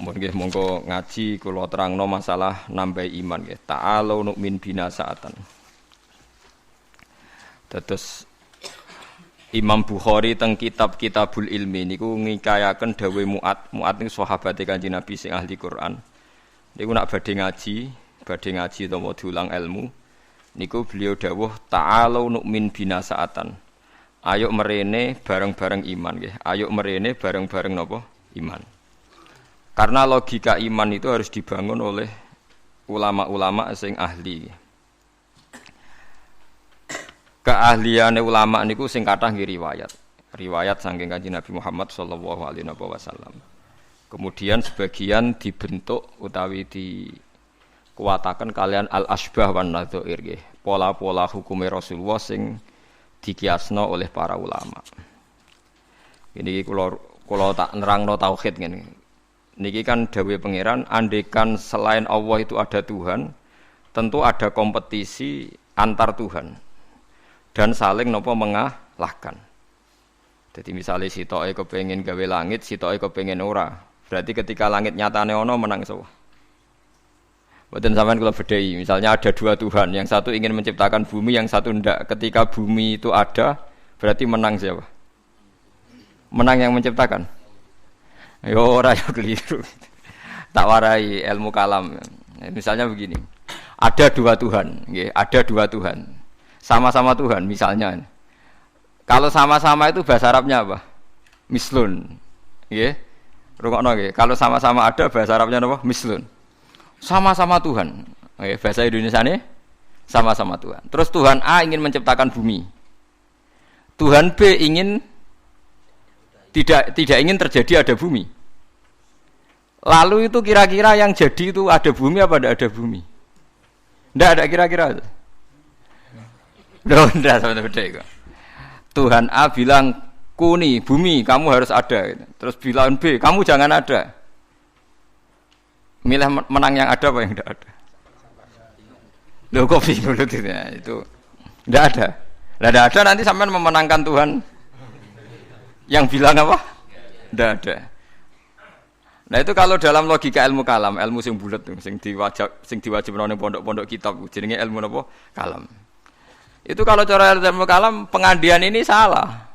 Mun nggih monggo ngaji kula terangno masalah nambah iman nggih. Ta'alu nu'min bina sa'atan. Dados Imam Bukhari teng kitab Kitabul Ilmi niku ngikayaken dawuh Mu'ad niku sahabate Kanjeng Nabi sing ahli Quran. Niku nak badhe ngaji utawa diulang ilmu niku beliau dawuh ta'alu nu'min bina sa'atan. Ayo merene bareng-bareng iman nggih. Ayo merene bareng-bareng napa? Iman. Karena logika iman itu harus dibangun oleh ulama-ulama sing ahli. Keahliane ulama niku sing kathah nggih riwayat saking Kanjeng Nabi Muhammad sallallahu alaihi wasallam. Kemudian sebagian dibentuk utawi dikuataken kalian al-asbah wan nadzair nggih. Pola-pola hukume Rasulullah sing dikiasno oleh para ulama. Ini kula tak nerangno tauhid ngene. Niki kan dawuh pangeran, andekan selain Allah itu ada Tuhan, tentu ada kompetisi antar Tuhan dan saling napa mengalahkan. Jadi misalnya sitoke kepengin gawe langit, sitoke kepengin ora. Berarti ketika langit nyatane ana menang sapa? Mboten sampean kula bedhei, misalnya ada dua Tuhan, yang satu ingin menciptakan bumi, yang satu ndak. Ketika bumi itu ada, berarti menang siapa? Menang yang menciptakan. Yo ora yo keliru. Tak warai ilmu kalam. Misalnya begini. Ada dua Tuhan, nggih, ada dua Tuhan. Sama-sama Tuhan misalnya. Kalau sama-sama itu bahasa Arabnya apa? Mislun. Nggih. Rungokno nggih. Kalau sama-sama ada bahasa Arabnya apa? Mislun. Sama-sama Tuhan. Nggih, bahasa Indonesiane sama-sama Tuhan. Terus Tuhan A ingin menciptakan bumi. Tuhan B ingin tidak ingin terjadi ada bumi. Lalu itu kira-kira yang jadi itu ada bumi apa tidak ada bumi? Tidak ada kira-kira. Tidak sama beda. Tuhan A bilang kuni bumi kamu harus ada. Terus bilang B kamu jangan ada. Milih menang yang ada apa yang tidak ada? Loh kok bingung itu? Tidak ada. Tidak ada nanti sampai memenangkan Tuhan. Yang bilang apa? Tidak ada. Nah itu kalau dalam logika ilmu kalam, ilmu sing bulet sing diwajibno ning pondok-pondok kitab jenenge ilmu napa? Kalam. Itu kalau cara ilmu kalam pengandian ini salah.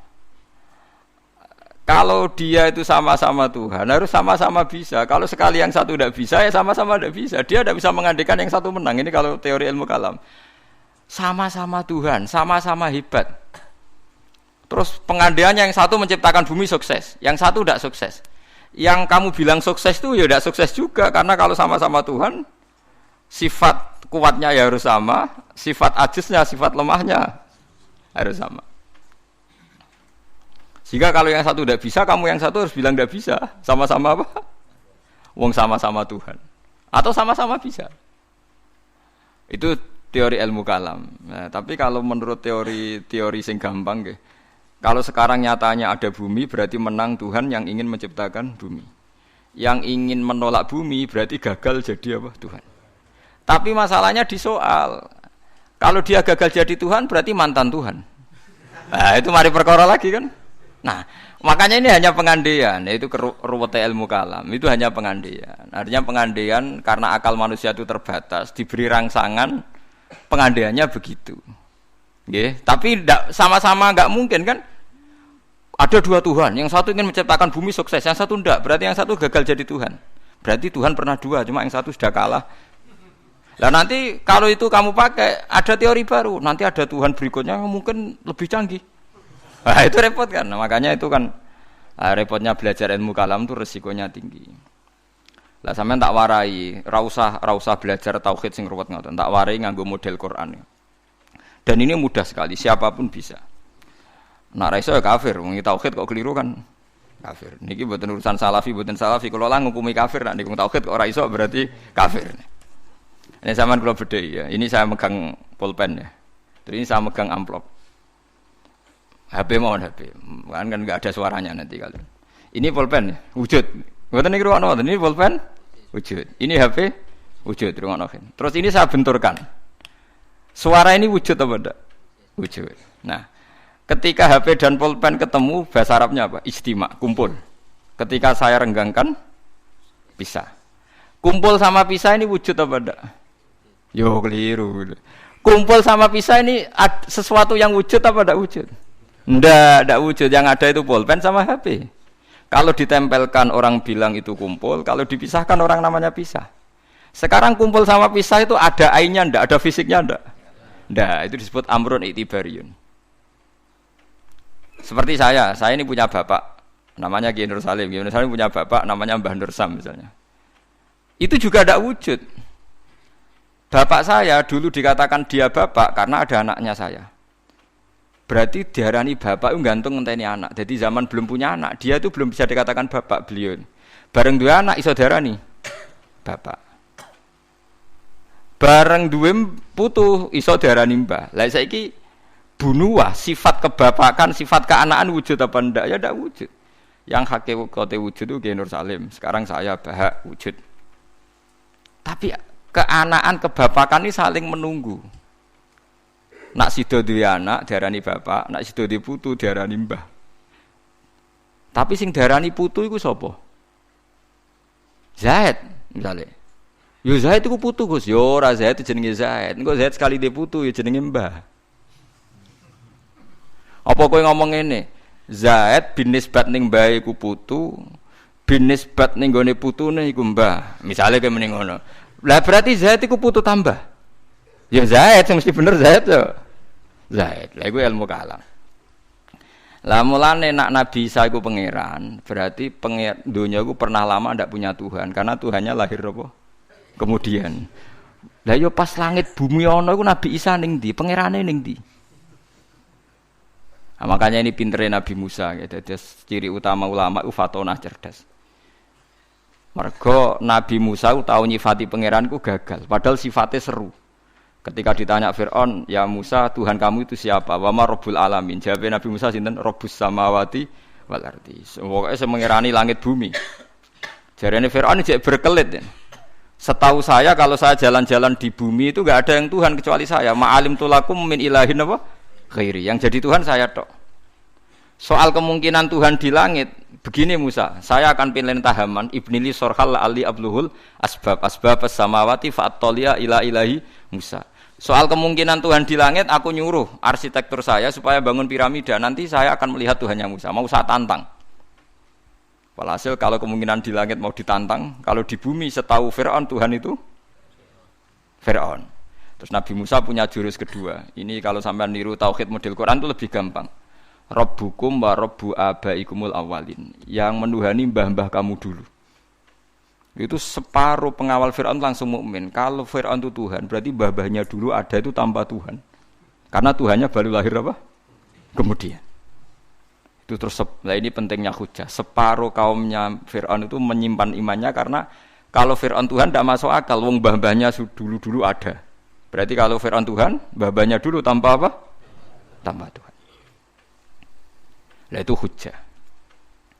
Kalau dia itu sama-sama Tuhan, harus sama-sama bisa. Kalau sekali yang satu tidak bisa, ya sama-sama tidak bisa. Dia tidak bisa mengandikan yang satu menang. Ini kalau teori ilmu kalam. Sama-sama Tuhan, sama-sama hebat. Terus pengandiannya yang satu menciptakan bumi sukses, yang satu tidak sukses. Yang kamu bilang sukses itu ya tidak sukses juga, karena kalau sama-sama Tuhan, sifat kuatnya ya harus sama, sifat ajiznya, sifat lemahnya harus sama. Sehingga kalau yang satu tidak bisa, kamu yang satu harus bilang tidak bisa. Sama-sama apa? Wong sama-sama Tuhan. Atau sama-sama bisa. Itu teori ilmu kalam. Nah, tapi kalau menurut teori sing gampang nggih. Kalau sekarang nyatanya ada bumi, berarti menang Tuhan yang ingin menciptakan bumi. Yang ingin menolak bumi, berarti gagal jadi apa? Tuhan. Tapi masalahnya di soal. Kalau dia gagal jadi Tuhan, berarti mantan Tuhan. Nah, itu mari perkara lagi kan? Nah, makanya ini hanya pengandaian, yaitu ruwete ilmu kalam. Itu hanya pengandaian. Artinya pengandaian karena akal manusia itu terbatas, diberi rangsangan, pengandaiannya begitu. Nggih, tapi sama-sama enggak mungkin kan? Ada dua Tuhan, yang satu ingin menciptakan bumi sukses, yang satu enggak, berarti yang satu gagal jadi Tuhan. Berarti Tuhan pernah dua, cuma yang satu sudah kalah. Lah nanti kalau itu kamu pakai, ada teori baru, nanti ada Tuhan berikutnya yang mungkin lebih canggih. Nah, itu repot kan, nah, makanya itu kan repotnya belajar ilmu kalam itu resikonya tinggi. Lah sampean tak warai, ra usah belajar tauhid sing ruwet ngoten, tak warai nganggo model Quran. Dan ini mudah sekali, siapapun bisa. Nak ra iso ya kafir, wong tauhid kok keliru kan kafir. Niki mboten urusan salafi, kalau lah ngukumi kafir, nek niku tauhid kok ora iso berarti kafir. Ini sampean kula bedheki ya. Ini saya megang pulpen ya. Terus ini saya megang amplop. HP mohon HP. Kan enggak ada suaranya nanti kalian. Ini pulpen ya, wujud. Mboten niku ruwono, ini pulpen wujud. Ini HP wujud ruwono. Terus ini saya benturkan. Suara ini wujud apa enggak? Wujud. Nah, ketika HP dan pulpen ketemu, bahasa Arabnya apa? Ijtima, kumpul. Ketika saya renggangkan, Pisah. Kumpul sama pisah ini wujud apa enggak? Yo keliru. Kumpul sama pisah ini sesuatu yang wujud apa enggak wujud? Enggak wujud. Yang ada itu pulpen sama HP. Kalau ditempelkan orang bilang itu kumpul, kalau dipisahkan orang namanya pisah. Sekarang kumpul sama pisah itu ada ainnya enggak, ada fisiknya enggak? Enggak, itu disebut amrun i'tibariyun. Seperti saya ini punya bapak namanya Kiai Nur Salim. Kiai Nur Salim punya bapak namanya Mbah Nur Sam misalnya. Itu juga tidak wujud. Bapak saya dulu dikatakan dia bapak karena ada anaknya saya. Berarti diarani bapak itu gantung ngenteni anak. Jadi zaman belum punya anak, dia itu belum bisa dikatakan bapak beliau. Bareng dua anak iso diarani bapak. Bareng dua putu iso diarani mbah. Lah saiki bunuah sifat kebapakan, sifat keanakan wujud apa ndak? Ya ndak wujud. Yang hakikate wujud itu Kiai Nur Salim. Sekarang saya bahak wujud. Tapi keanaan kebapakan ini saling menunggu. Nak sido duwe anak diarani bapak, nak sido duwe putu diarani mbah. Tapi sing diarani putu iku sapa? Zaid misale. Yo Zaid iku putu Gus, yo ora Zaid jenenge Zaid. Engko Zaid sekali duwe putu ya jenenge mbah. Apa kowe ngomong ngene? Zaid bin nisbat ning mbah iku putu, bin nisbat ning gone putune iku mbah. Misale kowe muni ngono. Lah berarti Zaid iku putu tambah. Ya Zaid sing mesti bener Zaid yo. Zaid. Lah iku ilmu kalam. Lah mulane nak Nabi Isa iku pangeran, berarti donya iku pernah lama ndak punya Tuhan karena Tuhannya lahir apa? Kemudian. Lah yo pas langit bumi ana iku Nabi Isa ning ndi? Pangerane ning ndi? Nah, makanya ini pinternya Nabi Musa gitu. Ciri utama ulama itu fatonah cerdas. Mergo Nabi Musa tahu nyifati pangeran ku gagal, padahal sifatnya seru. Ketika ditanya Fir'aun, ya Musa, Tuhan kamu itu siapa? Wa ma Rabbul alamin. Jawabnya Nabi Musa sinten? Rabbus samawati wal ardi. Pokoke sing mengerani langit bumi. Jarene Fir'aun jek berkelit. Setahu saya kalau saya jalan-jalan di bumi itu enggak ada yang Tuhan kecuali saya. Ma'alim tulakum min ilahin apa? Khairi. Yang jadi Tuhan saya tok. Soal kemungkinan Tuhan di langit, begini Musa, saya akan pilih tahaman ibnili sorhal ali abluhul asbab samawati fa'attolia ila ilahi Musa. Soal kemungkinan Tuhan di langit, aku nyuruh arsitektur saya supaya bangun piramida. Nanti saya akan melihat Tuhannya Musa. Mau saya tantang. Walhasil kalau kemungkinan di langit mau ditantang, kalau di bumi setahu Fir'aun Tuhan itu Fir'aun. Terus Nabi Musa punya jurus kedua. Ini kalau sampai niru tauhid model Quran itu lebih gampang. Rabbukum wa rabbu abaikumul awalin. Yang menuhani mbah-mbah kamu dulu. Itu separuh pengawal Fir'aun langsung mukmin. Kalau Fir'aun itu Tuhan, berarti mbah-mbahnya dulu ada itu tanpa Tuhan. Karena Tuhannya baru lahir apa? Kemudian. Itu terus, nah ini pentingnya hujah. Separuh kaumnya Fir'aun itu menyimpan imannya karena kalau Fir'aun Tuhan tidak masuk akal. Wong mbah-mbahnya dulu-dulu ada. Berarti kalau Fir'aun Tuhan, mbah-mbahnya dulu tanpa apa? Tanpa Tuhan. Nah itu hujah.